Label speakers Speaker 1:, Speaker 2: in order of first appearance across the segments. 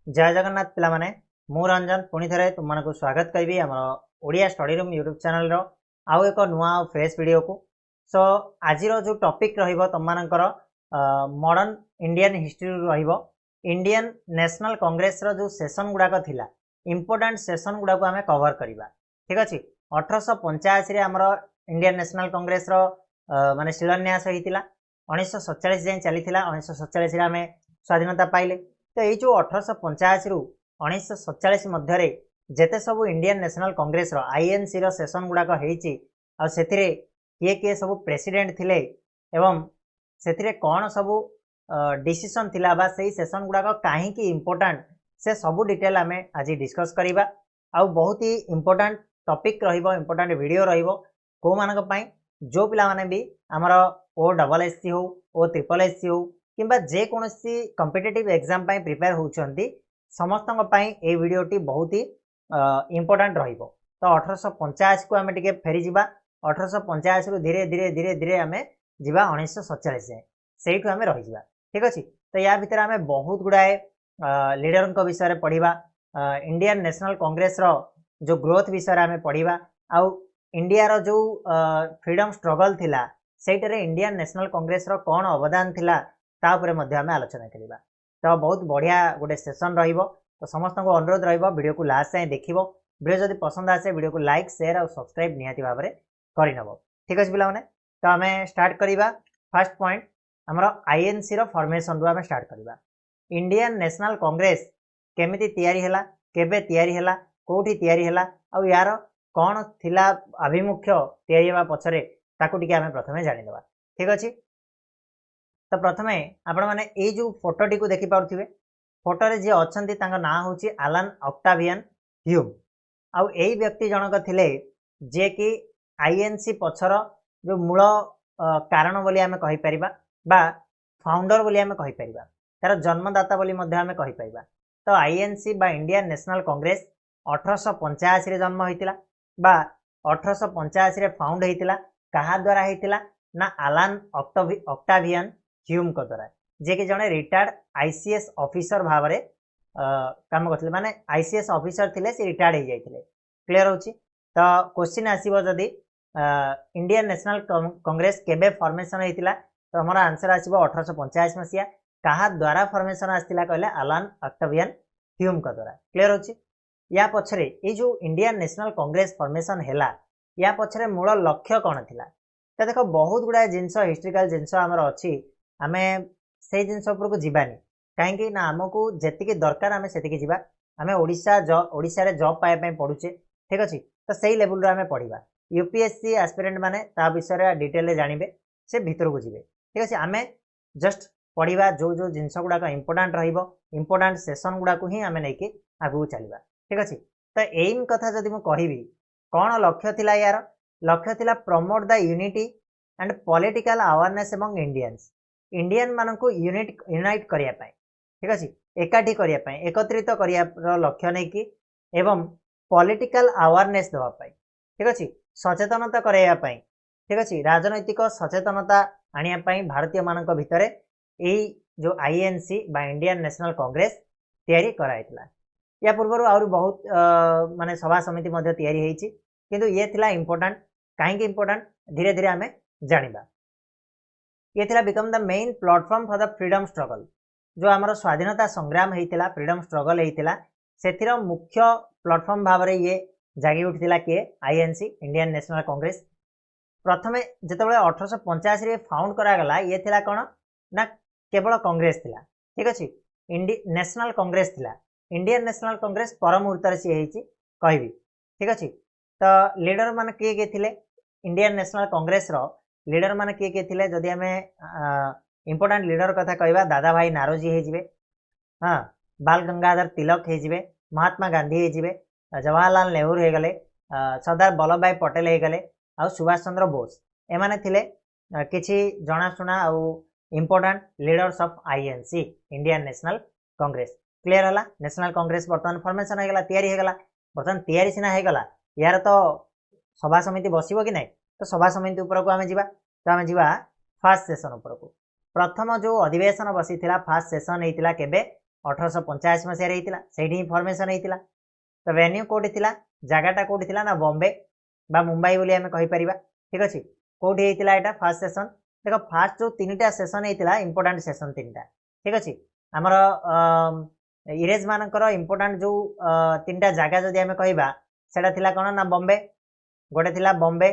Speaker 1: जय जगन्नाथ पिला माने मु रंजन पुणी थे तुम को स्वागत करी आम Odia study room YouTube channel आउ एक नुआ फ्रेश वीडियो को सो आज जो टॉपिक रहिबो तुम मानकर मॉडर्न इंडियन हिस्ट्री रहिबो इंडियन नेशनल कांग्रेस रो जो सेशन गुड़ाक थिला इंपोर्टेंट सेशन गुड़ाक आम कवर करवा ठीक अच्छे 1885 रे हमर इंडियन नेशनल कांग्रेस रो माने शिलान्यास होइतिला 1947 जाए चली 1947 आम स्वाधीनता पाइले तो ये जो 1885 रु 1947 मध्य जेते सब इंडियन नेशनल कांग्रेस रो आईएनसी रो सेशन गुड़ाक होइची आ सेथिरे किए किए सब प्रेसिडेंट थिले एवं सेथिरे कौन सब डिसीजन थिला बा सही सेशन गुड़ाक काहे की इंपोर्टेंट से सब डिटेल आमे आज डिस्कस करिबा आ बहुत ही इंपोर्टेंट टॉपिक रहिबो इंपोर्टेंट वीडियो रहिबो को मानक पई जो पिला माने भी हमर ओ डबल एससी हो ओ ट्रिपल एससी हो किंबा जे कोनोसी कॉम्पिटिटिव एग्जाम पई प्रिपेयर होउचंदी समस्तन पई ए वीडियोटी बहुत ही इंपोर्टेंट रहिबो। तो 1885 को आमे टिके फेरी जिबा 1885 रु धीरे धीरे धीरे धीरे आमे जिबा 1947 जाए सेइठु आमे रहि जिबा ठीक अछि। तो या भीतर आमे बहुत गुडाए लीडर को विषय रे पढिबा इंडियन नेशनल कांग्रेस रो जो ग्रोथ विषय रे आमे पढिबा आ इंडिया रो जो फ्रीडम स्ट्रगल थिला सेइटरे इंडियन नेशनल कांग्रेस रो कोन अवदान थिला ता उपरे मध्ये आमे आलोचना करिबा। तो बहुत बढ़िया गोटे सेशन रहिबो तो समस्त को अनुरोध रहिबो वीडियो को लास्ट जाए देखिबो वीडियो जदि पसंद आसे वीडियो को लाइक शेयर और सब्सक्राइब निहाती भाव में करि नबो ठीक अछि पिला माने। तो आमे स्टार्ट करिबा फर्स्ट पॉइंट हमरो आईएनसी रो फॉर्मेशन रु आमे स्टार्ट करिबा। इंडियन नेशनल कांग्रेस केमिति तयारी हैला केबे तयारी हैला कोठी तयारी हैला आ यार कौन थिला अभिमुख्य तयारी हेबा पछरे ताकू टिके आमे प्रथमे जानि देबा ठीक अछि। तो प्रथमे आपण माने ए जो फोटोटी को देखि पारुथिबे फोटो रे जे अछंती तांका नाम होची एलन ऑक्टावियन ह्यूम आ एई व्यक्ति जनक थिले जे कि आईएनसी पछर जो मूल कारण बोली आमे कहि परिबा बा फाउंडर बोली आमे कहि परिबा तार जन्मदाता बोली मध्ये आमे कहि परिबा। तो आईएनसी बा इंडियन नेशनल कांग्रेस 1885 रे जन्म होइतिला बा 1885 रे फाउंड होइतिला कहा द्वारा होइतिला ना एलन ऑक्टावियन ह्यूम को द्वारा जे कि जने रिटायर्ड आईसीएस ऑफिसर भाव रे काम करथिले माने आईसीएस ऑफिसर थिले से रिटायर्ड हो जाइथिले क्लियर होची। तो क्वेश्चन आसीबो जदी इंडियन नेशनल कांग्रेस केबे फॉर्मेशन होइतिला तो हमरा आंसर आसीबो 1885 मसिया कहा द्वारा फॉर्मेशन आस्तिला कहले एलन ऑक्टावियन ह्यूम को द्वारा क्लियर होची। या पछरे ए जो इंडियन नेशनल कांग्रेस फॉर्मेशन हैला या पछरे मूल लक्ष्य कोन थिला तो देखो बहुत गुडा जिंस हिस्ट्रिकल जिंस हमर अछि आमे से जिंस ऊपर को जीवानी कहीं ना आमको जेतिकी दरकार आमे सेतिकी जीवा आमे ओडिशा रे जॉब पाए पे पढुचे ठीक अछि। तो सही लेवल रे आमे पढिबा यूपीएससी एस्पिरेंट माने ता विषय रे डिटेल रे जानिबे से भीतर को जीवे ठीक अछि। आमे जस्ट पढिबा जो जो जिंस गुडा का इंपोर्टेंट रहिबो इंपोर्टेंट सेशन गुडा को ही आमे नै कि आगु चलीबा ठीक अछि। तो एम कथा जदि मु कहिबी कोन लक्ष्य थिला यार लक्ष्य थिला promote the unity and political awareness among Indians Indian मान को यूनाइट करिया पाए ठीक अछि एकाठी करिया पाए एकत्रित करिया लक्ष्य नै कि एवं पॉलिटिकल अवेयरनेस देवा पाए ठीक अछि सचेतनता कराया पाए ठीक अछि राजनैतिक सचेतनता आनिया पाए भारतीय मानक भितरे एई जो आईएनसी बा इंडियन नेशनल कांग्रेस तयारी कराइतला। या पूर्व आउर बहुत माने सभा समिति मध्ये तयारी हेछि किंतु ये थिला इंपोर्टेंट काहे कि इंपोर्टेंट धीरे धीरे आमे जानिबा। ये थिला become the main platform for the freedom struggle जो हमर स्वाधीनता संग्राम हेतिला फ्रीडम स्ट्रगल हेतिला सेथिर मुख्य प्लेटफॉर्म भाव रे ये जागी उठितिला के आईएनसी इंडियन नेशनल कांग्रेस प्रथमे जेतेबेले 1885 रे फाउंड करा गला ये थिला कोन ना केवल कांग्रेस थिला ठीक अछि नेशनल कांग्रेस थिला इंडियन नेशनल कांग्रेस परम मुहूर्त रे से हेछि कहबी ठीक अछि। तो लीडर मान किए के थिले इंडियन नेशनल कांग्रेस रो लीडर मान किए के थिले जदि हमें इंपोर्टेंट लीडर कथा कहबा दादा भाई नारोजी हे जिवे हाँ बाल गंगाधर तिलक हे जिवे महात्मा गांधी हे जिवे जवाहरलाल नेहरू हे गले सरदार वल्लभ भाई पटेल हे गले आ सुभाष चंद्र बोस एमाने थिले किछि जणाशुना आ important leaders of INC Indian National Congress clear हला। नेशनल कांग्रेस बर्तमान फॉर्मेशन हे गला तयारी हे गला बर्तमान तयारी सिना हे गला यार तो सभा समिति बसिबो कि नै तो सभा समिति ऊपर को आमे जिबा तो आमे जिबा फर्स्ट सेशन ऊपर को प्रथम जो अधिवेशन बसी थिला फर्स्ट सेशन हेतिला केबे 1885 मसीह होता से फर्मेसन होता। तो वेन्यू कौटी थी जगटा कौटी थी ना बॉम्बे बा मुंबई बोली आम कहीपर ठीक अच्छे कौटी होता यहाँ फास्ट सेसन देख फास्ट जो 3टा सेसन होता इंपोर्टाट सेसन 3टा ठीक अच्छे आमर इरेज मानकर इंपोर्टाट जो 3टा जगह जदि आम कहवा से कौन ना बॉम्बे गोटे थी बॉम्बे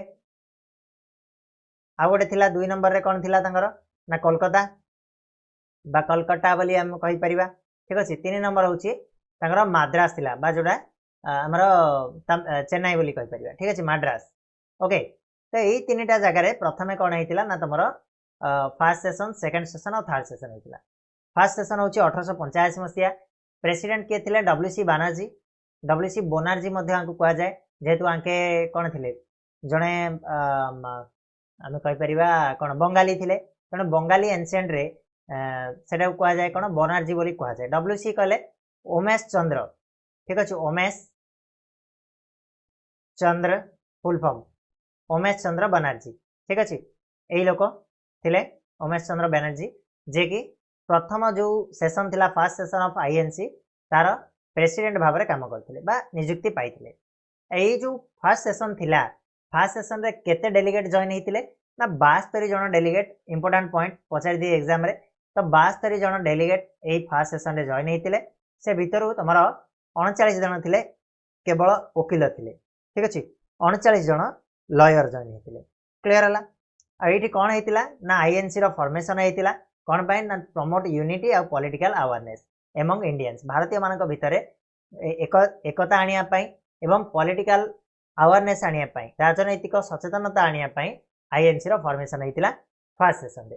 Speaker 1: आउ गोटे थी 2 नंबर कौन थी ना कोलकाता बा कलकत्ता बोली आम कहीपर ठीक अच्छे 3 नंबर हूँ माद्रास थिला बा जोड़ा आमर चेन्नई बोली कहीपर ठीक अच्छे माद्रास ओके। तो यही 3टा जगार प्रथम कौन होता ना तुम फास्ट सेसन सेकेंड सेसन और थर्ड सेसन होता। फास्ट सेसन हूँ 1885 मसीहा प्रेसिडेंट किए थे WC बानर्जी WC बनर्जी कहुए जेहेतु आंके कौन थे जड़े आम कहीपर कौन बंगाली थे तेणु बंगाली एनसेंट रे से कहुए कौन बनर्जी बोली कहुए WC कहले उमेश चंद्र ठीक अच्छे उमेश चंद्र फुल फॉर्म उमेश चंद्र बनर्जी ठीक अच्छे यही लोक थे उमेश चंद्र बनर्जी जे कि प्रथम जो सेसन थिला फास्ट सेसन ऑफ INC तार प्रेसिडेंट भाव में काम करते निजुक्ति पाई यही जो फास्ट सेसन थिला फास्ट सेसन रे केते डेलीगेट जॉइन होते ना 72 जन डेलीगेट इंपोर्टाट पॉइंट पचारि दिए एग्जाम रे तो 72 जन डेलीगेट यही फास्ट सेसन रे जॉइन होते से भितर तुम 39 जन थे केवल वकिल थे ठीक अच्छे 39 जन लॉयर जॉइन होते क्लियर है। ये कौन होता ना INC रो फॉर्मेशन होता कौन पाई ना प्रमोट यूनिटी और पॉलिटिकल अवेयरनेस एमंग इंडियंस भारतीय मान भितर एकता आने एवं पॉलिटिकल अवेयरनेस आने राजनैतिक सचेतनता आने INC रो फॉर्मेशन होता फास्ट सेसन रे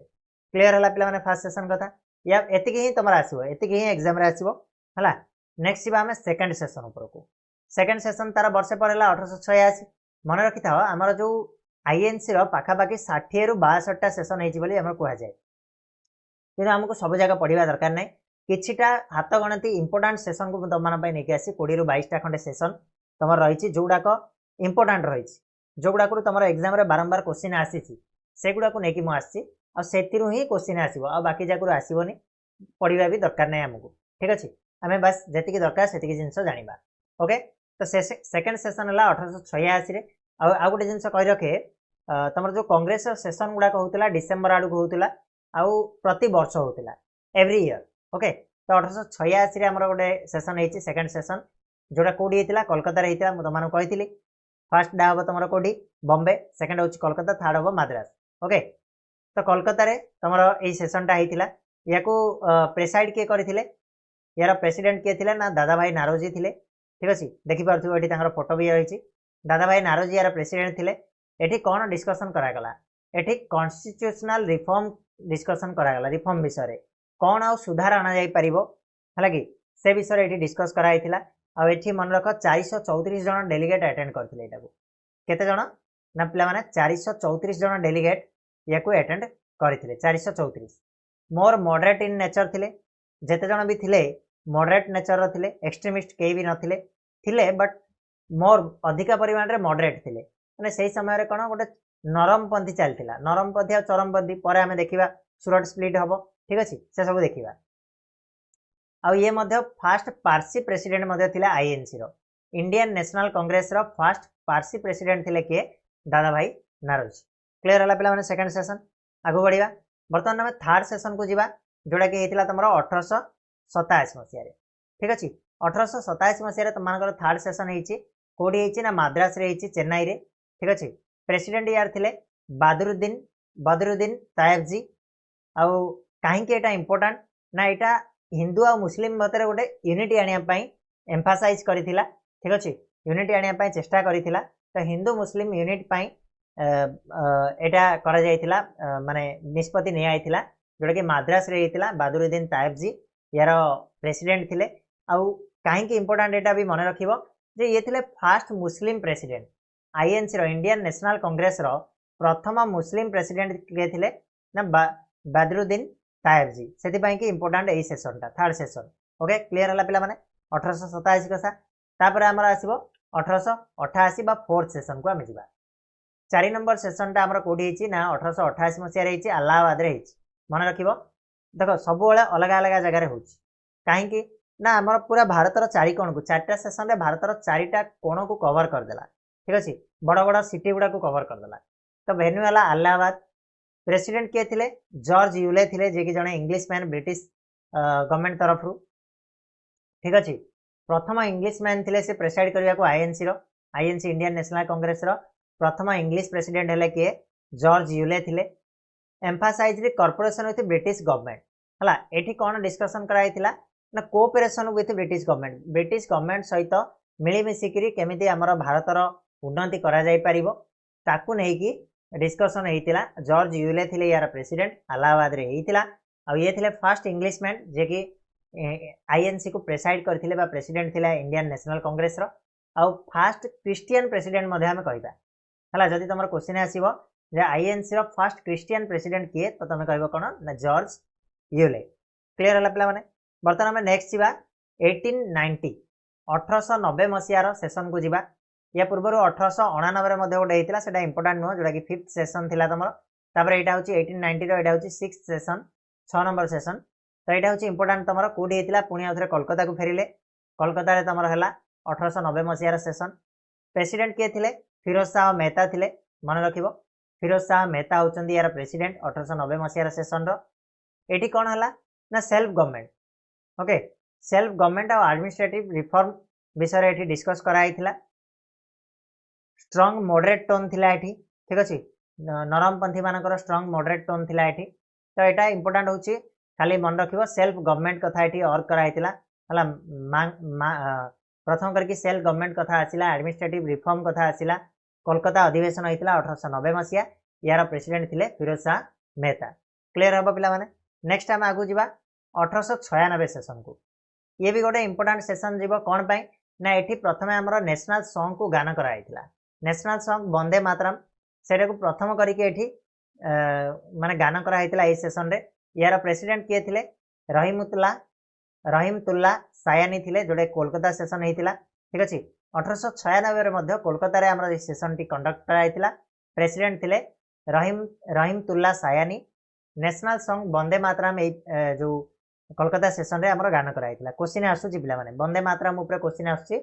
Speaker 1: क्लियर है पे फास्ट सेसन कथा या एति ही तुम आसो एति ही एग्जाम रे आसो है। नेक्स्ट आम सेकेंड सेसन उपरको सेकेंड सेसन तार वर्षे पर 1886 मन रखी था आमर जो INC रो पाखापाखि 60 रु 62टा सेसन होती कहुए कि आमको सब जगह पढ़ा दरकार ना किछिटा हाथ गणती इंपोर्टाट सेसन को तुम नहीं आसी 20 रु 22टा खंडे सेसन तुम रही जोड़ाक इंपोर्टाट रही जोगुड़ा तुम एग्जाम रे बारंबार क्वेश्चन आसी से गुड़ा को लेकिन मुझे से ही क्वेश्चन आसो आ बाकी जाकर आसोनी पढ़ा भी दरकार ना आमको ठीक अच्छे आम बास जी दरकार से जिनस जाना ओके। तो सेकेंड सेसन है 1886 आउ गोटे जिन कही रखे तुम जो कांग्रेस सेसन गुड़ाक होता डिसेम्बर आड़ को होता आउ प्रति वर्ष होता एवरी ईयर ओके। तो 1886 आमर गोटे सेसन होती सेकेंड सेसन जोटा कौटी होता कोलकाता होता मुझे तुमको कही फास्ट डा हम तुम कौटी बॉम्बे सेकेंड हूँ कोलकाता थर्ड हम माद्रास ओके। तो कोलकाता तुम यही सेसनटा होता या प्रेसाइड किए करते यार प्रेसिडेंट किए थे ना दादा भाई नारोजी थे ठीक अच्छे देखिपे ये फोटो भी रही दादा भाई नारोजी यार प्रेसिडेंट थे ये कौन डिस्कसन करागला ये कॉन्स्टिट्यूशनल रिफॉर्म डिस्कसन करागला रिफॉर्म विषय कौन आउ सुधार आना जाई परिबो है कि से विषय ये डिस्कस कराइला आठी मन रख 434 जन डेलीगेट अटेंड करते केते जन ना पे 434 जन डेलीगेट या अटेंड करते 434 मोर मॉडरेट इन नेचर थे जेते जन भी थे मॉडरेट नेचर थे एक्सट्रीमिस्ट कई भी नथिले बट मोर अधिका परिमाण में मॉडरेट थे मैंने से समय कौन गोटे नरमपंथी चलता नरमपंथी और चरमपंथी पर आम देखा सूरत स्प्लिट हम ठीक अच्छे से सब देखा आ ये फास्ट पार्सी प्रेसिडेंट थे INC रो इंडियन नेशनल कांग्रेस रो फास्ट पार्सी प्रेसिडेंट थे किए दादा भाई नारोजी क्लियर है पे सेकेंड सेसन आगू बढ़िया बर्तमान आम थर्ड सेसन को जीवा जोटा कि होता तुम 1887 मसीह ठीक अच्छे 1887 मसीह तुम थर्ड सेसन होती कौटी होती ना माद्रास रे चेन्नई रे ठीक अच्छे प्रेसिडेंट यार थे बदरुद्दीन तायब जी आउ कहीं यहाँ इंपोर्टाट ना यहाँ हिंदू आ मुस्लिम मतर गोटे यूनिटी आने एम्फासाइज करथिला ठीक अच्छे यूनिटी आने चेष्टा करथिला तो हिंदू मुस्लिम यूनिट एटा करा जायथिला माने निष्पत्ति निया आइथिला जोटा कि माद्रास रे होता बदरुद्दीन तायब जी यार प्रेसिडेंट थे आउ कहीं इंपोर्टाट एटा भी मन रखिबो जे ये थे फास्ट मुस्लिम प्रेसिडेंट INC रो इंडियन नेशनल कांग्रेस रो प्रथम मुस्लिम प्रेसिडेंट किए थे ना बदरुद्दीन तायब जी से कि इंपोर्टाट यही सेसनटा थर्ड सेसन ओके क्लियर है पे 1887 कथा तापर आमर आसो 1888 बा फोर्थ सेसन को आम जा 4 नंबर सेसनटा आमर कौटी ना 1888 मसीह इलाहाबाद मन रख देख सब अलग अलग जगार हो कहीं ना आमर पूरा भारतर चारि कोण को चार्टा सेसन में भारतर चारिटा कोण को कवर करदेला ठीक अच्छे बड़ बड़ सिटी गुड़ा को कवर करदेला तो वेन्यू है अलाहाबाद प्रेसिडेंट किए थे जॉर्ज यूले थे जे कि जड़े इंग्लिश मैन ब्रिटिश गवर्नमेंट तरफ ठीक अच्छे प्रथम इंग्लिश मैन थे से प्रेसाइड करने को आईएनसी इंडियन नेशनल कांग्रेस प्रथम इंग्लिश प्रेसिडेंट है किए जॉर्ज यूले थे emphasise corporation with British government है ये कौन डिस्कसन कराई ना कोऑपरेशन विथ ब्रिटिश गवर्नमेंट सहित मिलमिशिकी केमी आमर भारतर उन्नति करा जाई परिबो ताकू नहीं डिस्कसन होता जॉर्ज यूले थे यार प्रेसिडेंट अलाहाबाद रे होता ये थे फर्स्ट इंग्लिश मैन जे कि आईएनसी को प्रेसाइड करथिले बा प्रेसिडेंट थिला इंडियन नेशनल कांग्रेस रो आउ फर्स्ट क्रिश्चियन प्रेसिडेंट मध्ये हमें कहबा हला जदि तमर क्वेश्चन आसीबो जे INC row first Christian president किए तो तमे कहबो कोन ना जॉर्ज यूले क्लियर हला पिला माने बर्तमान हमें नेक्स्ट जीवा 1890 1890 मसीहार सेशन को जीवा या पूर्व 1899 मध्ये गोटे होता है इंपोर्टाट नुह जोटा कि 5th सेशन थिला तमर तापर एटा होची 1890 रो एटा होची 6th सेशन 6 नंबर सेशन तो यहाँ हूँ इंपोर्टाट तुम कौटी होता पुणी आउ थे कोलकाता को फेरिले कोलकाता तुम है 1890 मसीहार सेशन प्रेसिडेंट किए थे फिरोज शाह मेहता थे मन रख फिरोज शाह मेहता होती यार प्रेसिडेंट 1890 मसीहार सेशन री कौन है ना self government okay self government और एडमिनिस्ट्रेटिव रिफॉर्म विषय ये डिस्कस कराई स्ट्रंग मॉडरेट टोन थिला एठी ठीक अच्छे नरमपंथी मानकर स्ट्रंग मॉडरेट टोन थिला एठी तो यहाँ इंपोर्टाट होची खाली मन रख सेल्फ गवर्नमेंट कथा ये अर्क कराई प्रथम करके सेल्फ गवर्नमेंट कथा आसला एडमिनिस्ट्रेटिव रिफॉर्म कथा आसला कोलकाता अधिवेशन होता 1890 मसीहा यार प्रेसिडेंट थे फिरोज शाह मेहता क्लियर हम पिला माने नेक्स्ट आम आगू जा 1896 सेशन को ये भी गोटे इंपोर्टाट सेशन जीव कौन पाई ना ये प्रथम आम नेशनल सॉन्ग को गान कराई नेशनल सॉन्ग वंदे मातरम से प्रथम करके माने गान कराई सेशन रे यार प्रेसिडेंट किए थे रहीमतुल्ला सायानी थे जोड़े कोलकाता सेशन होता ठीक अच्छे 1896 कोलकाता रे आमर सेशन टी कंडक्ट कराई प्रेसिडेंट थे रहीमतुल्ला सायानी नेशनल सॉन्ग वंदे मातरम जो कोलकाता सेशन रे आमर गान कराई क्वेश्चन आसूची पिला माने वंदे मातरम ऊपर क्वेश्चन आसूची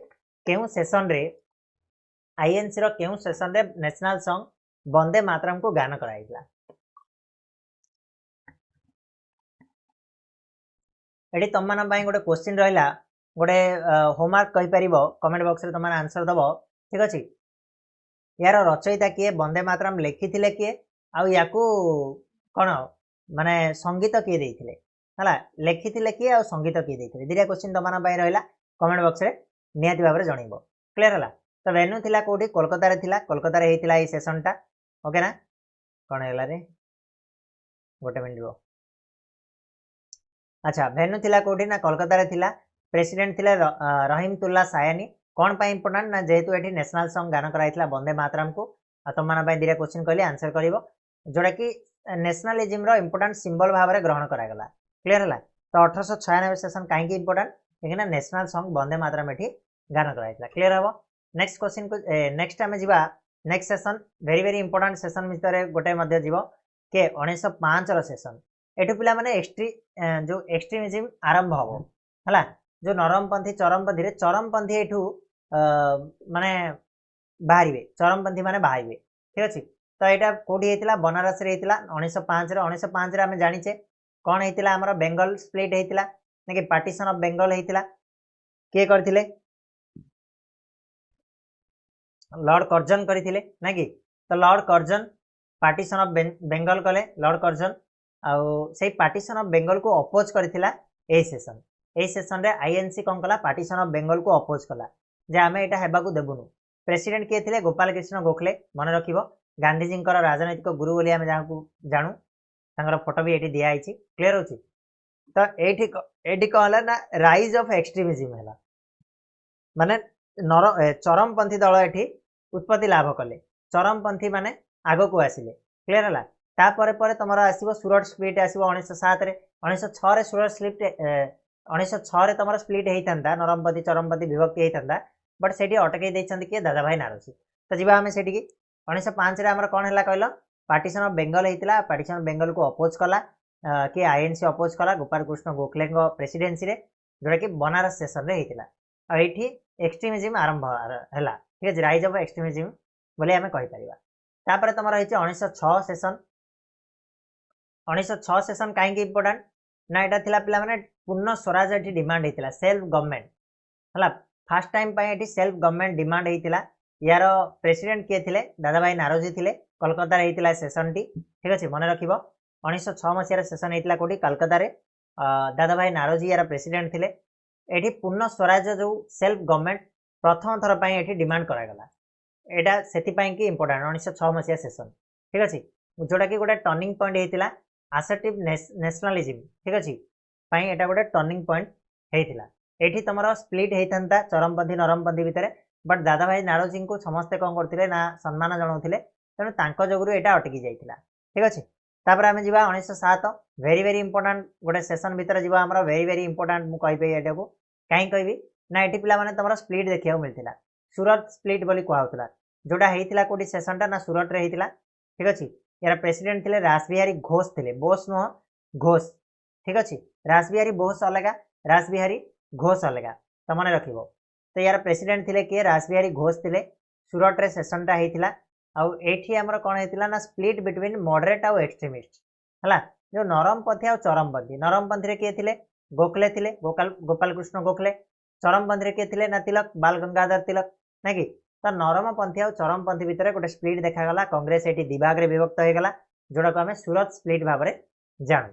Speaker 1: केउ सेशन रे आईएनसी रो केउ सेशन रे नेशनल सॉन्ग वंदे मातरम को गान कराई ये तुम मान गोटे क्वेश्चन रहा गोटे होमवर्क कहीपर कमेंट बॉक्स रे तुम आंसर दब ठीक अच्छे यार रचयिता किए वंदे मातरम लिखी किए आउ या कौन माने संगीत किए देते है लिखी किए आ संगीत किए देते दुटा क्वेश्चन तुम रहा कमेंट बॉक्स रे निहाती भाव में जनइब क्लियर है तो वेन्यू थिला कोठी कोलकाता रे कोलकाता रे होता ये सेशन टा ओके ना कौन है रे गोटे मिनिट रो अच्छा वेन्यू थिला कोठी ना कोलकाता रे थिला प्रेसिडेंट थिला रहीमतुल्ला सायानी कौन पाई इंपोर्टाट ना जेहेतु ये नेशनल सॉन्ग गान कराई वंदे मातरम को तुम मान दुटा क्वेश्चन कहली आंसर कर जोटा कि नेशनलिज्म रो इंपोर्टाट सिंबल भाव में ग्रहण करागला क्लियर है तो 1896 सेशन कहीं इंपोर्टाट कहीं नेशनल सॉन्ग वंदे मातरम ये गान कराई क्लियर हम नेक्स्ट क्वेश्चन को नेक्स्ट आम जा next session very very important session भितर गोटे जीव के 1905 सेशन एठू पिला माने जो एक्सट्रीमिज्म आरंभ हम है जो नरमपंथी चरमपंथी एठू माने बाहर चरमपंथी माने बाहर ठीक अच्छे तो यहाँ कौटी होता बनारस रे होता 1905 आम जाचे कौन होता आमर बेंगल स्प्लिट होता ना कि पार्टीशन ऑफ बेंगल होता किए करथिले लॉर्ड कर्जन करथिले ना कि तो Lord Curzon partition of Bengal कले लॉर्ड कर्जन आउ से पार्टीशन ऑफ बेंगल को अपोज करथिला ए सेशन रे आईएनसी कौन कला पार्टीशन ऑफ बेंगल को अपोज कला जे आमे एटा हेबाकू देबुनु प्रेसिडेंट किए थे गोपाल कृष्ण गोखले मन रखिबो गांधीजी राजनैतिक गुरु बोली आमे जानू तांकर फोटो भी ये दिखाई क्लियर होची तो ये कौन है ना राइज ऑफ एक्सट्रीमिज्म है माने चरमपंथी दल ये उत्पत्ति लाभ कले चरमपंथी माने आग को आसिले क्लियर है तापर तुम आसो सूरत स्प्लिट आसो 1907 1906 सूरत स्प्लिट 1906 तुम स्प्लिट होता नरमपंथी चरमपंथी विभक्ति होता बट से अटकई देते किए दादा भाई नारसी तो जी आम से 1905 आम कौन है कहल पार्टीशन ऑफ बेंगल होता पार्टीशन ऑफ बेंगल को अपोज कला कि आईएनसी अपोज कला गोपाल कृष्ण गोखले प्रेसिडेंसी रे जोटा कि बनारस सेशन रे हेतिला आ एठी एक्सट्रीमिज्म आरंभ हला ठीक है राइज ऑफ एक्सट्रीमिज्म बोले आमे कहि परिबा तापर तमरा हिचे 1906 सेशन 1906 सेशन काहे कि इंपोर्टेंट ना एटा थिला पिला माने पूर्ण स्वराज एठी डिमांड हेतिला सेल्फ गवर्नमेंट हला फर्स्ट टाइम पय एठी सेल्फ गवर्नमेंट डिमांड हेतिला यार प्रेसिडेंट के थिले दादाभाई नारोजी थिले कोलकाता रे हेतिला सेशन टी ठीक अछि मने रखिबो 1906 मसिया रे सेशन हेतिला कोठी कोलकाता रे दादाभाई नारोजी यार प्रेसिडेंट थिले एठी पूर्ण स्वराज जो सेल्फ गवर्नमेंट प्रथम थर पय एठी डिमांड करा गला एटा सेति पय कि इंपोर्टेंट 1906 मसिया सेशन ठीक अछि जोटा कि गोटे टर्निंग पॉइंट हेतिला असर्टिव नेशनलिज्म ठीक अछि पय एटा गोटे टर्निंग पॉइंट हेतिला एठी तमरो स्प्लिट हेतंता चरमपंथी नरमपंथी भितरे बट दादाभाई नारोजी को समस्ते कोन करथिले ना सम्मान जणाउथिले तेनु तांको जोगुरु एटा अटकी जाइतिला ठीक अछि तापर आमे जिबा 1907 वेरी वेरी इंपोर्टेंट गोटे सेशन भितर जिबा हमरा वेरी वेरी इंपोर्टेंट मु कहि पे एटा को काई कहबी ना एठी पिला माने तमरो स्प्लिट देखिया मिलतिला सूरत स्प्लिट बोली कोहा होतला जोटा हेतिला कोडी सेशन ता ना सूरत रे हेतिला ठीक अछि यार प्रेसिडेंट थिले रासबिहारी घोष थिले बोस नो घोष ठीक अछि रासबिहारी बोस अलगा रासबिहारी घोष अलगा त मने रखिबो तो यार प्रेसिडेंट थिले के रासबिहारी घोष थिले सूरत रे सेशन ता हेतिला आ एठी हमर कोन हेतिला ना स्प्लिट बिटवीन मॉडरेट आ एक्सट्रीमिस्ट हला जो नरमपंथी आ चरमपंथी रे के थिले गोखले थिले गोपाल कृष्ण गोखले चरमपंथी रे के थिले ना तिलक बाल गंगाधर तिलक नाकि तो नरमपंथी आ चरमपंथी भितर गोटे स्प्लिट देखा गला कांग्रेस एटी दिभाग रे विभक्त हो गला जोड़ा को हमें सूरत स्प्लिट भाव रे जान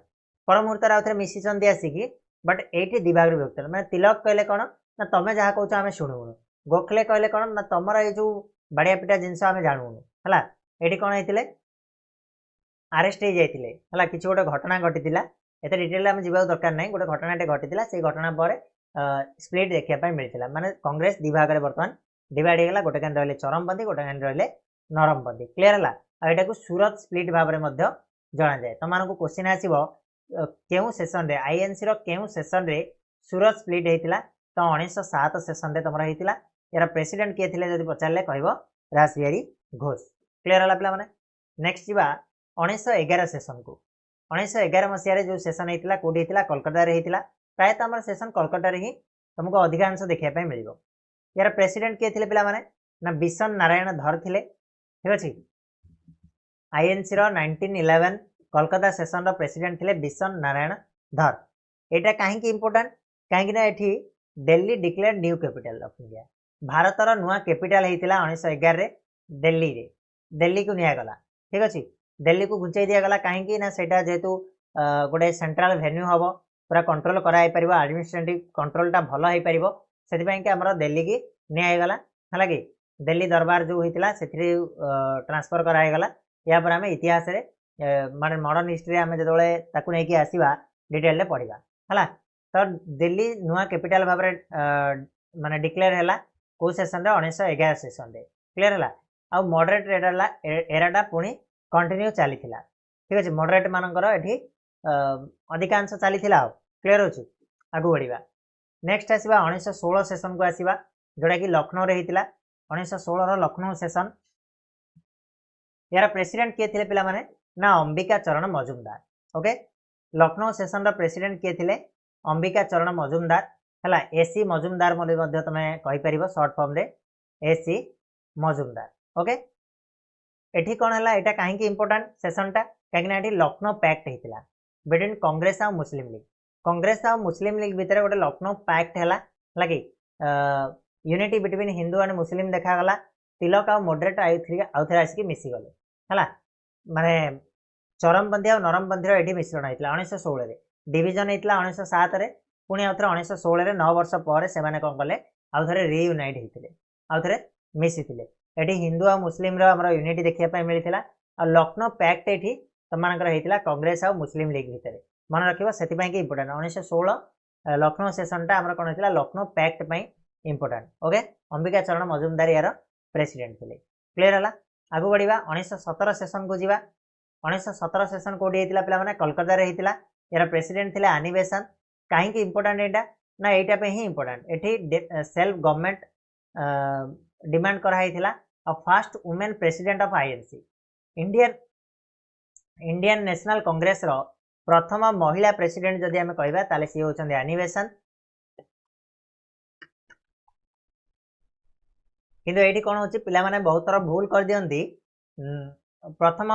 Speaker 1: पर मुहूर्त आउथरे मिसिचन दि आसी बट एटी दिभाग रे विभक्त माने तिलक कहले कोन ना तमे जहा कहउछ हमें सुनुनु गोखले कहले कोन ना तमरा ए जो बड़िया पिटा जिंस हमें जानूनु हला एटी कोन हेतिले अरेस्ट हो जाइतिले हला किछि गोटे घटना घटितिला एते डिटेल हम जिबा दरकार नै गोटे घटनाटे घटितिला से घटना पर स्प्लिट देखिया पय मिलतिला माने कांग्रेस दिभाग रे वर्तमान डिवाइड हो गला गोटे कान रहले चरमपंथी गोटे कान रहले नरमपंथी क्लियर हला आ एटा को सूरत स्प्लिट भाव रे मध्य जणा जाय तमान को क्वेश्चन आसीबो केउ सेशन रे आईएनसी रो केउ सेशन रे सूरत स्प्लिट हेतिला तो 1907 सेशन रे तमरा हेतिला यार प्रेसिडेंट के थिले जदि पचारले कहबो रासबिहारी घोष क्लियर हला पिला माने नेक्स्ट जिबा 1911 सेशन को 1911 मसिया रे जो सेशन हेतिला कोडी हेतिला कोलकाता रे हेतिला प्राय त हमर सेशन कोलकाता रे ही तुमको अधिकांश देखिया पय मिलिबो यार प्रेसिडेंट के थिले पिला माने ना बिशन नारायण धर थिले ठीक अछि आईएनसी रो 1911 कोलकाता सेशन रो प्रेसिडेंट थिले बिशन नारायण धर एटा काहे की इंपोर्टेंट काहे कि ना एठी Delhi declare new capital of India Bharat रो नुवा कैपिटल हेतिला 1911 रे दिल्ली को निया गला ठीक अछि दिल्ली को घुंचाई दिया गला काहे कि ना सेटा जेतु गोटे सेंट्रल वेन्यू हबो पूरा कंट्रोल कराई परिबो एडमिनिस्ट्रेटिव कंट्रोल टा भलो हेई परिबो सेति पय कि हमरा दिल्ली की निया गला हला कि दिल्ली दरबार जो हेतिला सेथि ट्रांसफर कराई गला या पर हमें इतिहास रे माने मॉडर्न हिस्ट्री हमें जदोले ताकु नै कि आसीबा डिटेल ले पढिबा हला तो दिल्ली नुवा कैपिटल भाबरे माने डिक्लेयर हैला को सेशन रे 1911 सेशन रे क्लियर हैला आ मॉडरेट एराटा पुनी कंटिन्यू चलीथिला ठीक अछि मॉडरेट मानकर एठी अधिकांश चलीथिला क्लियर होछु आगु बढ़िबा नेक्स्ट आसीबा 1916 सेशन को आसीबा जोडा कि लखनऊ रे हेतिला 1916 रो लखनऊ सेशन यार प्रेसिडेंट के थिले पिला माने ना अंबिका चरण मजुमदार ओके लखनऊ सेशन रो प्रेसिडेंट के थिले अंबिका चरण मजुमदार हला एसी मजुमदार मोले मध्ये तमे कहि परिबो शॉर्ट फॉर्म रे एसी मजुमदार ओके एठी कोन हला एटा काहे कि इंपोर्टेंट सेशन टा काहे कि एठी लखनऊ पैक्ट हेतिला बिटवीन कांग्रेस आ मुस्लिम लीग भितर गोटे लखनऊ पैक्ट हला लागि unity between Hindu and Muslim देखा गला तिलक आ मॉडरेट आउथरे आसी मिसी गले हला माने चरमपंथी आ नरमपंथी रो एठी मिश्रण हेतिला 1916 रे डिवीजन हेतिला 1907 रे पुनी आउथरे 1916 रे 9 वर्ष पर से माने कोन कले आउथरे रीयूनाइट हेतिले आउथरे मिसितिले एठी हिंदू आ मुस्लिम रो हमरा यूनिटी देखिया पय मिलितिला आ लखनऊ पैक्ट एठी तमानकर हेतिला कांग्रेस आ मुस्लिम लीग भितर मन रखिबो सेति पय कि इंपोर्टेंट 1916 लखनऊ सेशन टा हमरा कोन हेतिला लखनऊ पैक्ट पय इंपोर्टेंट ओके अंबिका चरण मजुमदार यार प्रेसिडेंट थिले क्लियर हला आगु बढ़िबा 1917 सेशन को जीवा 1917 सेशन कोडी हेतिला पिला माने कोलकाता रे हेतिला यार प्रेसिडेंट थिले आनी बेसेंट काहे कि इंपोर्टेंट एटा ना एटा पे ही इंपोर्टेंट एठी सेल्फ गवर्नमेंट डिमांड करा हेतिला अ first women president of INC Indian National Congress रो प्रथम महिला प्रेसिडेंट जदि हमें कहबा ताले सी होचंदी आनी बेसेंट किंतु ये कौन होची पिला माने बहुत थर भूल कर दियंती प्रथम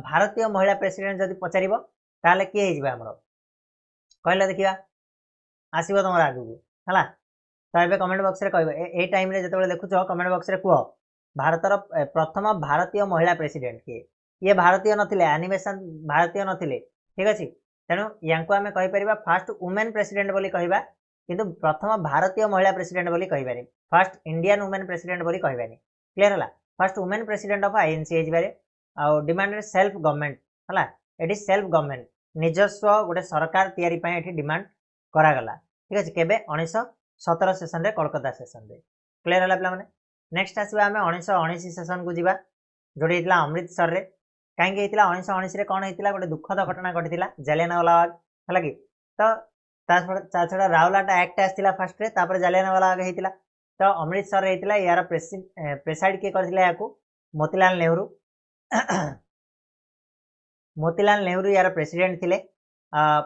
Speaker 1: भारतीय महिला प्रेसिडेंट जदि पचारिबो ताले किए हिजबे हमरो कहले देखिबा आसीबो तमरा आगु हला तो ये कमेंट बॉक्स रे कहबो ए टाइम रे जतबे देखुछो कमेंट बॉक्स रे कुहो भारतर प्रथम भारतीय महिला प्रेसिडेंट किए ये भारतीय नथिले एनिमेशन भारतीय नथिले ठीक अछि तेनु यांको आमे कहि परिबा फर्स्ट वुमेन प्रेसिडेंट बोली कहबा किंतु प्रथम भारतीय महिला प्रेसिडेंट बोली कहबानी फर्स्ट इंडियन वुमेन प्रेसिडेंट बोली कहबानी क्लियर हला first women president of INC हिजबारे आ डिमांडेड सेल्फ गवर्नमेंट हला एटी सेल्फ गवर्नमेंट निजस्व गोटे सरकार तयारी पय एटी डिमांड करा गला ठीक अछि केबे 1917 सेशन रे कोलकाता सेशन रे क्लियर हला पिला माने नेक्स्ट आसीबा हमें 1919 सेशन को जीवा जोड़ी हेतला अमृतसर रे काहे के हेतला 1919 रे कोन हेतला गोटे दुखद घटना घटितला जालियानवाला बाग हला कि तो ता छडा रावलाटा एक्ट आस्तिला फर्स्ट रे तापर जालियानवाला बाग हेतला तो अमृतसर रे हेतला यार प्रेसाइड के करथिला याकू मोतीलाल नेहरू मोतीलाल नेहरू यार प्रेसिडेंट थिले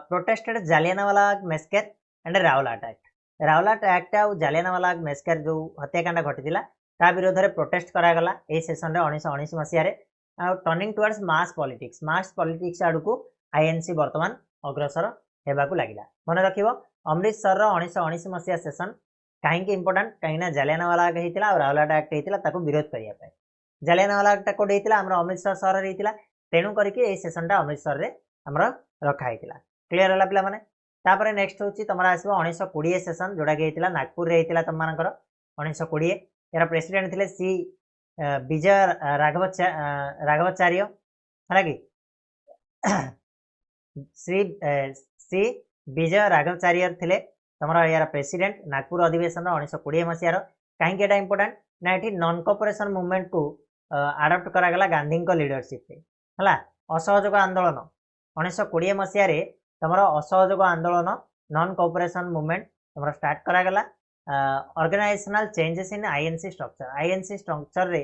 Speaker 1: protested Jallianwala Bagh massacre and Rowlatt act आ जालियानवाला बाग मैस्कर जो हत्याकांड घटितला ता विरोध रे प्रोटेस्ट करा गला ए सेशन रे 1919 मसिया रे टर्निंग टुवर्ड्स मास पॉलिटिक्स आडू को आईएनसी वर्तमान अग्रसर हेबाकू लागिला मन रखिबो अमृतसर रो 1919 मसिया सेशन काहे के इंपोर्टेंट काहे ना जालियानवाला बाग हेतिला और रावलाटा एक्ट हेतिला ताको विरोध करिया पाए जालियानवाला एक्ट कोड हेतिला हमर अमृतसर शहर रे हेतिला तेनु करके ए सेशन टा अमृतसर रे हमर रखा हेतिला क्लियर हला पिला माने तापर नेक्स्ट होची तमरा आसीबो 1920 सेशन जोडा के हेतिला नागपुर रे हेतिला तम मानकर 1920 यार प्रेसिडेंट थिले सी विजय राघवाचार्य हला कि श्री विजय राघवाचार्य थिले तमरा यार प्रेसिडेंट नागपुर अधिवेशन 1920 मसिया रो काहे के एटा इंपोर्टेंट ना एठी नॉन कोऑपरेशन मूवमेंट को अडॉप्ट करा गला गांधी को लीडरशिप रे हला असहयोग आंदोलन 1920 मसिया रे तमरा असहयोग आंदोलन नॉन कोऑपरेशन मूवमेंट तमरा स्टार्ट करा गला organisational changes in INC structure रे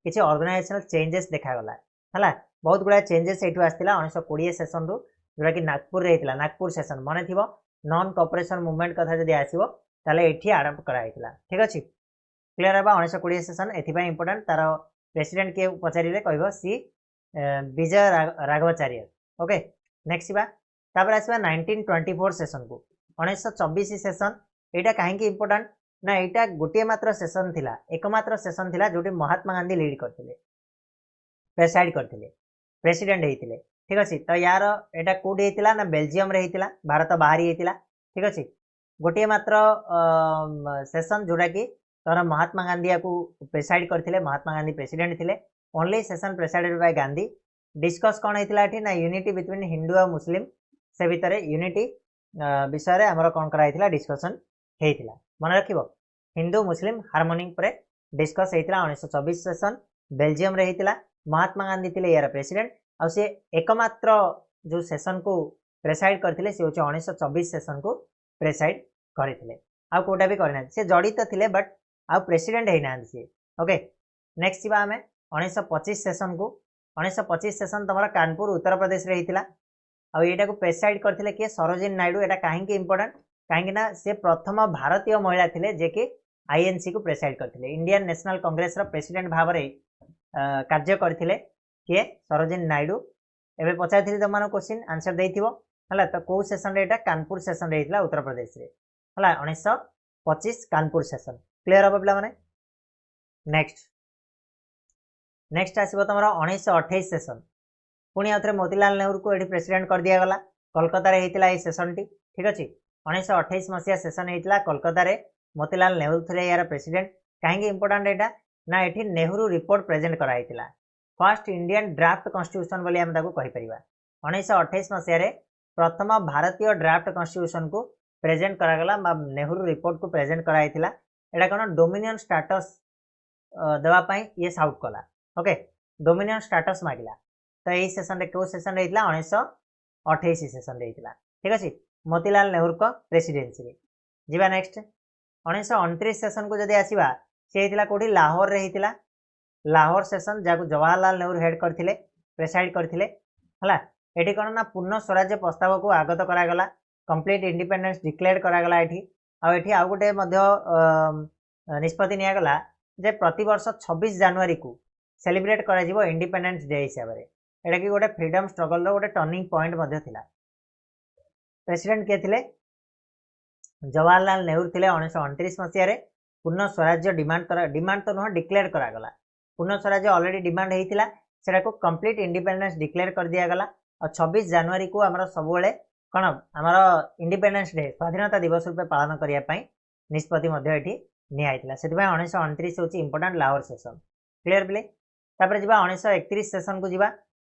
Speaker 1: किछि ऑर्गेनाइजेशनल चेंजेस देखा गला हला बहुत गुडा चेंजेस एठु आस्तिला 1920 सेशन रु जोडा कि नागपुर रे हेतिला नागपुर सेशन माने थिबो नॉन कोऑपरेशन मूवमेंट कथा जदि आसीबो ताले एठी अडॉप्ट करा हेतिला ठीक अछि क्लियर हबा 1920 सेशन एथि पय इंपोर्टेंट तार प्रेसिडेंट के पचारि रे कहबो सी विजय राघवाचार्य ओके नेक्स्ट बा तापर आसीबा 1924 सेशन को 1924 सेशन एटा काहे कि इंपोर्टेंट ना एटा गोटे मात्र सेशन थिला एकमात्र सेशन थिला जोटी महात्मा गांधी लीड करथिले प्रेसाइड करथिले प्रेसिडेंट हेतिले ठीक अछि तो यार एटा कोड हेतिला ना बेल्जियम रे हेतिला भारत बाहरी हेतिला ठीक अछि गोटे मात्र सेशन जोडा कि तोरा महात्मा गांधी याकू प्रेसाइड करथिले महात्मा गांधी प्रेसिडेंट थिले only session presided by Gandhi discuss कोन हेतिला एठी ना यूनिटी बिटवीन हिंदू और मुस्लिम से भितरे यूनिटी विषय रे हमर कोन करा हेतिला डिस्कशन हेतिला मन रखिबो हिंदू मुस्लिम हार्मोनी पर डिस्कस हेतिला 1924 सेशन बेल्जियम रे हेतिला महात्मा गांधी थिले यार प्रेसिडेंट आ से एकमात्र जो सेशन को प्रेसाइड करथिले से होचे 1924 सेशन को प्रेसाइड करथिले आ कोटा भी करना से जड़ित थिले बट आ प्रेसिडेंट हे नान से ओके नेक्स्ट बा हमें 1925 सेशन को 1925 सेशन तमरा कानपुर उत्तर प्रदेश रे हेतिला आ एटा को प्रेसाइड करथिले के सरोजिनी नायडू एटा काहे के इंपोर्टेंट काहे ना से प्रथम भारतीय महिला थिले जे के आईएनसी को प्रेसाइड करथिले इंडियन नेशनल कांग्रेस रो प्रेसिडेंट भाव रे कार्य करथिले के सरोजिनी नायडू एबे पचाइथिले तमान क्वेश्चन आंसर देइथिबो हला तो को सेशन रे एटा कानपुर सेशन रे हेतिला उत्तर प्रदेश रे हला 1925 कानपुर सेशन क्लियर हो पिला माने नेक्स्ट आसीबो तमरा 1928 सेशन पुनी आथरे मोतीलाल नेहरू को एठी प्रेसिडेंट कर दिया गला कोलकाता रे हेतिला ए सेशन टी ठीक अछि 1928 मसिया सेशन हेतिला कोलकाता रे मोतीलाल नेहरू थिले यार प्रेसिडेंट काहे इंपोर्टेंट एटा ना एठी नेहरू रिपोर्ट प्रेजेंट करा हेतिला फर्स्ट इंडियन ड्राफ्ट कॉन्स्टिट्यूशन बोली हम ताको कहि परिबा 1928 मसिया रे प्रथम भारतीय ड्राफ्ट कॉन्स्टिट्यूशन को प्रेजेंट करा गला नेहरू रिपोर्ट को प्रेजेंट करा हेतिला एटा कोन डोमिनियन स्टेटस देवा पई ये साउट कला ओके डोमिनियन स्टेटस मागिला तो ए सेशन रे को सेशन रे हेतिला 1928 सेशन रे हेतिला ठीक अछि मोतीलाल नेहरू को प्रेसिडेंसी रे जीवा नेक्स्ट 1929 सेशन को जदि आसीबा से हेतिला कोठी लाहौर रे हेतिला लाहौर सेशन जाको जवाहरलाल नेहरू हेड करथिले प्रेसाइड करथिले हला एठी कोन ना पूर्ण स्वराज्य प्रस्ताव को आगत करा गला कंप्लीट इंडिपेंडेंस डिक्लेयर करा गला एठी आ एठी आ गोटे मध्य निष्पत्ति निया गला जे प्रति वर्ष 26 जनवरी को सेलिब्रेट करा इंडिपेंडेंस डे हिसाब से एटा कि गोटे फ्रीडम स्ट्रगल रो गोटे टर्निंग पॉइंट मध्य थिला। प्रेसिडेंट किए थिले जवाहरलाल नेहरू थिले 1929 मसीह पूर्ण स्वराज्य डिमांड तो नुह डिक्लेयर करागला। पूर्ण स्वराज्य ऑलरेडी डिमांड होता सेटा को कंप्लीट इंडिपेंडेंस डिक्लेयर कर दिया गला और 26 जनवरी को आमर सब कौन आमर इंडिपेंडेंस डे स्वाधीनता दिवस रूपे पालन करने निष्पत्ति निया से 1929 हूँ इंपोर्टाट लाहौर सेसन क्लीयर बिले। तापर जी 1931 सेसन को जीवा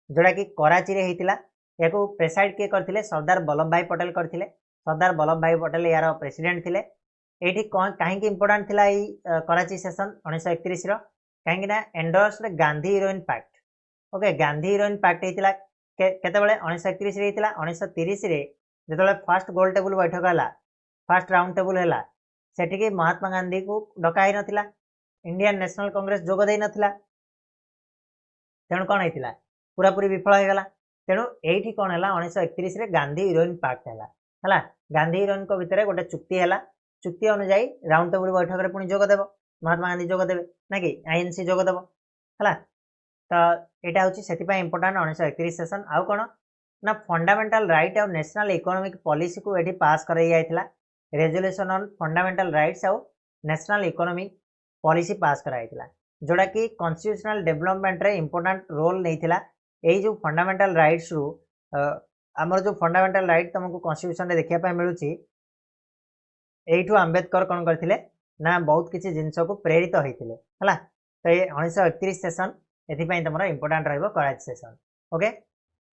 Speaker 1: जोड़ा कि कराची रे होता या प्रेसाइड किए करते सरदार वल्लभ भाई पटेल करते। सरदार वल्लभ भाई पटेल यार प्रेसिडेंट थे। ये कहीं इंपोर्टाट थिला कराची सेसन 1931 कहीं endorsed Gandhi Irwin pact. Okay Gandhi Irwin pact होता केतबेले 1931 होता 1930 जो फर्स्ट गोल टेबल बैठक है फर्स्ट राउंड टेबल है सेठिकी महात्मा गांधी को डका नथिला इंडियन नेशनल कांग्रेस जोग दे नथिला तेणु कौन होता पूरा पूरी विफल हो गला। तेणु ये कौन है 1931 गांधी हीरोइन पैक्ट है गांधी हीरोइन को भितर गोटे चुक्ति है चुक्ति अनुजाई राउंड टेबल बैठक में पुणी जोगदेव महात्मा गांधी जोगदेवे ना कि आईएनसी जोगदेव है। तो यहाँ हूँ से इंपोर्टाट 1931 सेसन आउ कौन ना फंडामेंटल राइट और नेशनल इकोनॉमिक पॉलिसी को ये पास कर रेजोल्यूशन ऑन फंडामेंटल राइट्स और नेशनल इकोनॉमिक पॉलिसी पास कराइला जोड़ा कि कॉन्स्टिट्यूशनल डेवलपमेंट रे इंपोर्टेंट रोल नहीं थिला। यही जो फंडामेंटल राइट्स रु आमर जो फंडामेंटल राइट तुमको कॉन्स्टिट्यूशन रे देखिया मिलूँ यू आंबेडकर कौन करते ना बहुत किसी जिनस को प्रेरित होते है। तो ये 1931 सेसन ये तुम इंपोर्टाट कराची सेसन। ओके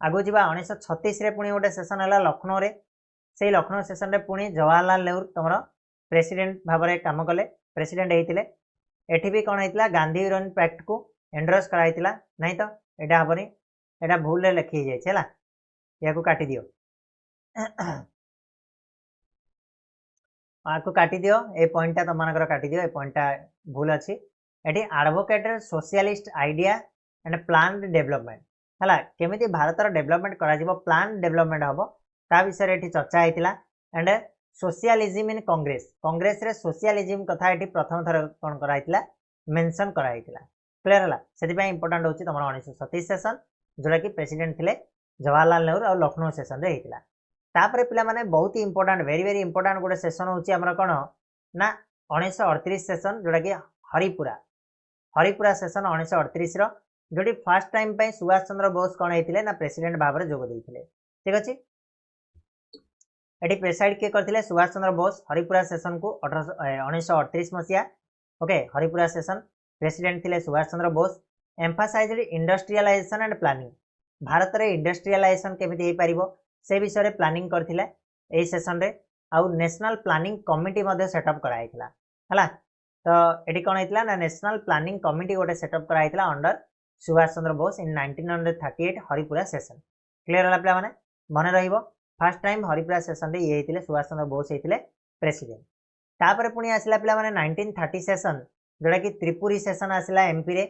Speaker 1: आगु जा 1936 पुणी गोटे सेसन है लखनऊ रे से लखनऊ सेसन रे पुणी जवाहरलाल नेहरू तुम प्रेसिडेंट भाव में कम कले प्रेसिडेंट होते। एठी भी कौन होता गांधी हीरोइन पैक्ट को एंडोर्स कराइला नहीं तो यहाँ हेनी यहाँ भूल लिखी जाए या काटी दियो आपको काटी दियो ए पॉइंटा तुम काटी दियो ए पॉइंटा भूल अच्छी ये advocated socialist idea and plan development है केमी भारत डेवलपमेंट करा प्लान डेवलपमेंट हम ता विषय ये चर्चा होता एंड सोशलिज्म इन कांग्रेस कांग्रेस रे सोशलिज्म कथा ये प्रथम थर कौन कराइला मेंशन कराइला क्लियर है से इंपोर्टाट हूँ तुम 1937 सेसन जोड़ा कि प्रेसिडेंट थे जवाहरलाल नेहरू और लखनऊ सेसन रे होता। तापर पिला माने बहुत ही इंपोर्टाट वेरी वेरी इंपोर्टाट गोटे सेसन हूँ आमर कौन ना 1938 सेसन जोड़ा कि हरिपुरा सेसन 1938 जोटी फर्स्ट टाइम पे सुभाष चंद्र बोस कौन होते ना प्रेसिडेंट भाव में जोग देते ठीक अच्छे। ये प्रेसाइड किए करते सुभाष चंद्र बोस हरिपुरा सेसन को 1938 मसीहा। ओके हरिपुरा सेसन प्रेसिडेंट थे Subhash Chandra Bose emphasized industrialization and planning Bharat में इंडस्ट्रियलाइजेशन केमिति हो पारिबो से विषय में प्लानिंग करथिले एई सेसन रे आउ नेशनल प्लानिंग कमिटी मध्य सेटअप कराइला है। तो ये कौन होता ना नेशनल प्लानिंग कमिटी गोटे सेटअप कराइला अंडर सुभाष चंद्र बोस इन 1938 हरिपुरा सेसन क्लीयर है पे मन रहिबो फर्स्ट टाइम हरिपुरा सेसन ये होते सुभाष चंद्र बोस होते प्रेसिडेंट। तापर पुणी आसला पे 1930 सेसन जोड़ा कि त्रिपुरी सेसन आसला एमपी रे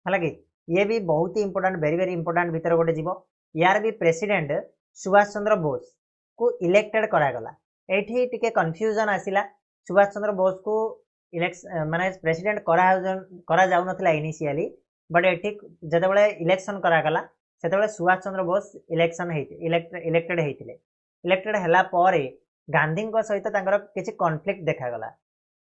Speaker 1: है कि ये भी बहुत ही इंपोर्टाट वेरी वेरी इंपोर्टाट भीतर गोटे जीव यार भी प्रेसिडेंट सुभाष चंद्र बोस को इलेक्टेड करागला। ये टिके कन्फ्यूजन आसला सुभाष चंद्र बोस को इलेक्शन माने प्रेसिडेंट करा जाउ नथिला इनिशियली बट ये जिते इलेक्शन करागला से सुभाष चंद्र बोस इलेक्शन इलेक्टेड होते इलेक्टेड है गांधी सहित किसी कॉन्फ्लिक्ट देखागला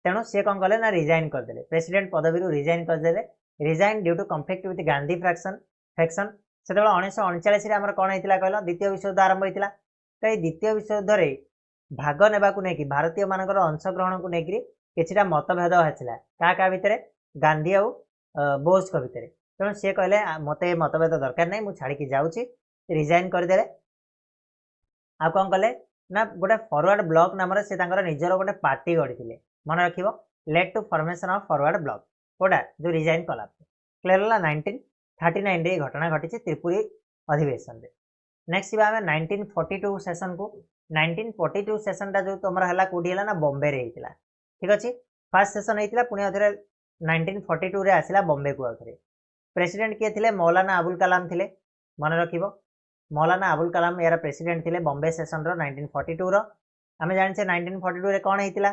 Speaker 1: तेणु सी कौन कले ना रिजाइन करदे प्रेसिडेंट पदवी रिजाइन करदे resign due to conflict with Gandhi faction से 1939 आम कौन होता कहल द्वितीय विश्वयुद्ध आरंभ होता। तो ये द्वितीय विश्वयुद्ध में भाग नेबा नहीं भारतीय मानकर अंशग्रहण को लेकर किसी मतभेद आसला क्या भितर गांधी आउ बोस को भितर तेणु सी कहले मत मतभेद दरकार नहीं मुझे छाड़ी जाऊँगी रिजाइन करदे आ कौन कले ना गोटे फॉरवर्ड ब्लॉक नाम से निजर गोटे पार्टी गढ़ी मन रख led to formation of forward bloc कोटा जो रिजाइन कला क्लियर है 1939 रे घटना घटी त्रिपुरी अधिवेशन रे। नेक्स्ट जी आम 1942 सेसन को 1942 सेसन टा जो तुम है कौटी है ना बॉम्बे रे होता ठीक अच्छे फर्स्ट सेसन होता पुणी आउे 1942 रे आसला बॉम्बे को आउे प्रेसिडेंट किए थे मौलाना अबुल कलाम थे मन रख मौलाना अबुल कलाम यार प्रेसिडेंट थे बॉम्बे सेसन रो 1942 रो आम जाने 1942 रे कौन होता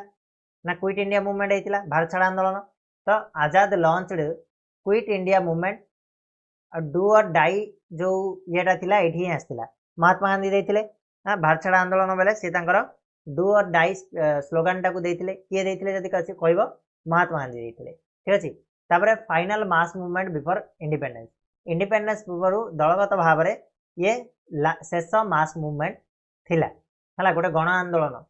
Speaker 1: ना क्विट इंडिया मूवमेंट होता भारत छाड़ आंदोलन तो Azad launched quit India movement do or die जो येटा थिला एठी ही आस्तिला महात्मा गांधी देथिले भारत छाड़ आंदोलन बेले से तांकर डू और डाई स्लोगान टाकू देथिले किए देथिले जदि कहबो महात्मा गांधी देथिले ठीक अछि तापरे final mass movement before independence पूर्व दलगत भाव में ये शेष मास मूवमेंट थिला हला गोटे गण आंदोलन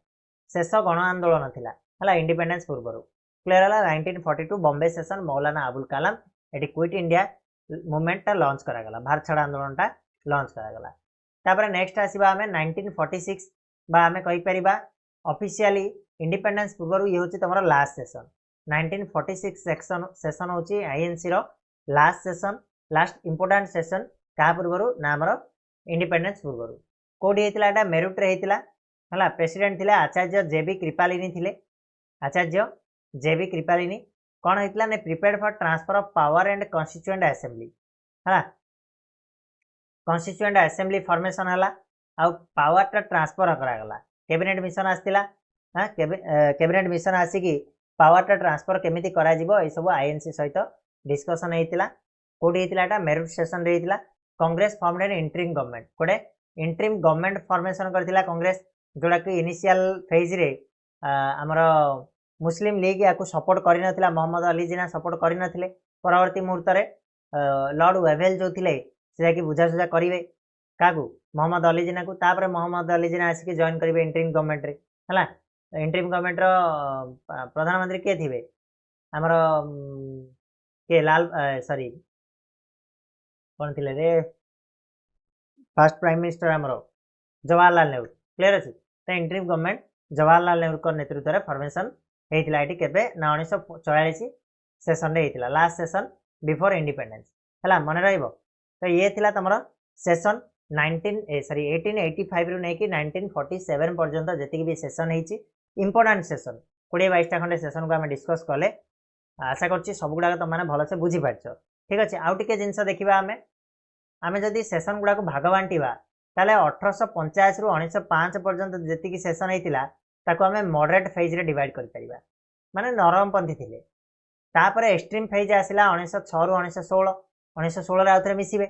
Speaker 1: शेष गण आंदोलन थिला हला इंडिपेंडेंस पूर्व क्लियर हला 1942 Bombay session Maulana Abul Kalam eighty quit India movement टा लॉन्च करागला भारत छाड़ आंदोलन टा लॉन्च करागला तापर नेक्स्ट आसीबा हमें 1946 बा हमें कहि परिबा ऑफिशियली इंडिपेंडेंस पूर्व ये होची तमरो लास्ट सेशन 1946 सेशन होची आईएनसी रो last session last important session का पूर्व ना हमर इंडिपेंडेंस पूर्व कोडी हेतिला एटा मेरुट रे हेतिला हला प्रेसिडेंट थिले आचार्य जेबी कृपालिनी थिले आचार्य जेबी कृपालिनी कौन होता ने prepared for transfer of power and constituent assembly है कॉन्स्टिट्यूएंट असेंबली फॉर्मेशन है आउ पावर टा ट्रांसफर करागला कैबिनेट मिशन आसला कैबिनेट मिशन आसिकी पावर टा ट्रांसफर केमिति करा जिवो ए सब आईएनसी सहित डिस्कशन हेतिला कोडी हेतिला एटा मेरिट सेशन रे हेतिला Congress formed an interim government कोडे इंटरिम गवर्नमेंट फॉर्मेशन करथिला कांग्रेस जोडा कि इनिशियल फेज रे हमर मुस्लिम लीग या सपोर्ट कर मोहम्मद अली जिना सपोर्ट कर परवर्ती मुहूर्त लॉर्ड वेवेल जो थे से बुझासुझा करेंगे क्या मोहम्मद अली जिना को तापर मोहम्मद अली जिना आसिक जॉइन करेंगे इंटरिम गवर्नमेंट रे है इंटरिम गवर्नमेंट प्रधानमंत्री किए थे आमर किए लाल सॉरी कौन थे रे फर्स्ट प्राइम मिनिस्टर आमर जवाहरलाल नेहरू क्लियर अच्छे तो इंटरिम गवर्नमेंट जवाहरलाल नेहरू नेतृत्व में फॉर्मेशन होता है केबे ना 1944 सेशन रे होता लास्ट सेशन बिफोर इंडिपेंडेंस है मन रहिबो तो ये थिला तमर सेशन 1885 रु नेकी 1947 पर्यंत जति भी सेशन होती इंपोर्टेंट सेशन 20-22 खंडे सेशन को आम डिस्कस कले आशा कर सब गुड़ा तुम मैंने भलसे बुझीपार ठीक अच्छे आउ टे जिन देखा आम आम जदि सेशन गुड़ा भाग बांटा ताले 1885 रु 1905 पर्यंत जी सेशन होता ताको आमे मॉडरेट फेज रे डिवाइड कर परिबा माने नरमपंथी थिले तापर एक्सट्रीम फेज आसिला 1906 रु 1916 रे आउथरे मिसिबे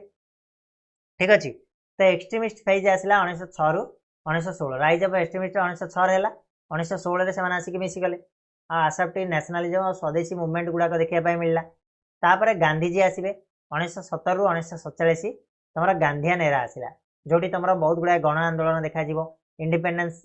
Speaker 1: ठीक अछि तो एक्सट्रीमिस्ट फेज आसिला 1906 रु 1916 राइज ऑफ एक्सट्रीमिस्ट 1906 रे हला 1916 रे से माने आसिक मिसी गले आसेप्टिव नेशनलिज्म और स्वदेशी मूवमेंट गुडा को देखिया पाई मिलला तापर गांधी जी आसीबे 1917 रु 1947 तमरा गांधीयन एरा आसिला जोटी तमरा बहुत गुडा गण आंदोलन देखा जिवो इंडिपेंडेंस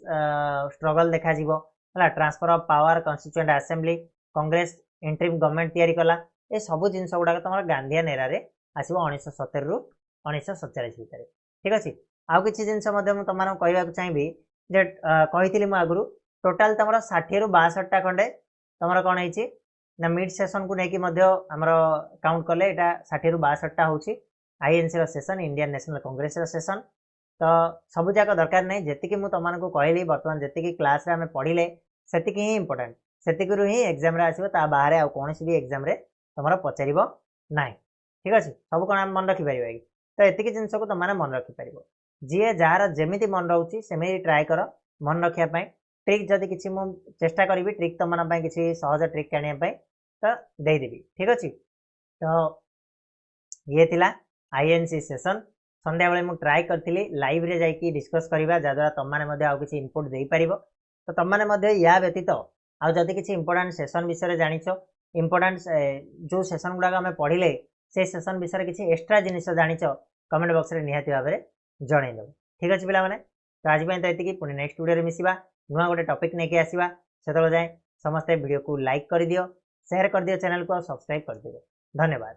Speaker 1: स्ट्रगल देखा जिवो हला transfer of power constituent assembly Congress interim government तैयारी कला ए सब जिनस गुडा तमरा गांधीयन एरा रे आसीबो 1917 रु 1947 भितर ठीक अछि आउ किछि जिनस मध्ये म तमारा कहबा को चाहिबी जे कहिथिली म आगुरु टोटल तमरा 60 रु 62 टा खंडे तमरा कोन हेछि ना मिड सेशन को नेकी मध्ये हमरो काउंट करले एटा 60 रु 62 टा होछि आईएनसी रो सेशन इंडियन नेशनल कांग्रेस रो सेशन तो सब जाक दरकार नहीं जी मुझे तुमको कहली बर्तमान जी क्लास रे आम पढ़ले से ही इंपोर्टेंट से ही एग्जाम रे आसो ता बाहर आ कौन भी एग्जाम रे तुम पचार ना ठीक अच्छे सब कौन आम मन रखिपर कि तो ये जिनस को तुम मन रखिपर जी जार जमी मन रोचे सेमि ट्राए कर मन रखापी ट्रिक जदि किसी मुझे चेष्टा करी ट्रिक तुम कि सहज ट्रिक आने तो देदेवी ठीक अच्छे तो ये थिला आईएनसी सेशन संध्या बेले मु ट्राई करथिली लाइव रे जाइकी डिस्कस करबा जद्वारा तुम मैंने आउ किसी इनपुट दे पारिबो तो तुम मैंने या व्यतीत आउ जदि किसी इंपोर्टेंट सेशन विषय जानिछ इंपोर्टेंट जो सेशन गुडा आम पढ़ले से सेशन विषय किसी एक्स्ट्रा जिनिस जानिछ कमेंट बॉक्स रे निहाती भाव में जणै दो ठीक अच्छे पिला माने तो आज तो ये पुणी नेक्स्ट वीडियो रे मिसिबा नुआ गोटे टॉपिक लेके आसीबा सेतबे जाए समस्त वीडियो को लाइक कर दियो शेयर कर दियो चैनल को सब्सक्राइब कर दियो धन्यवाद।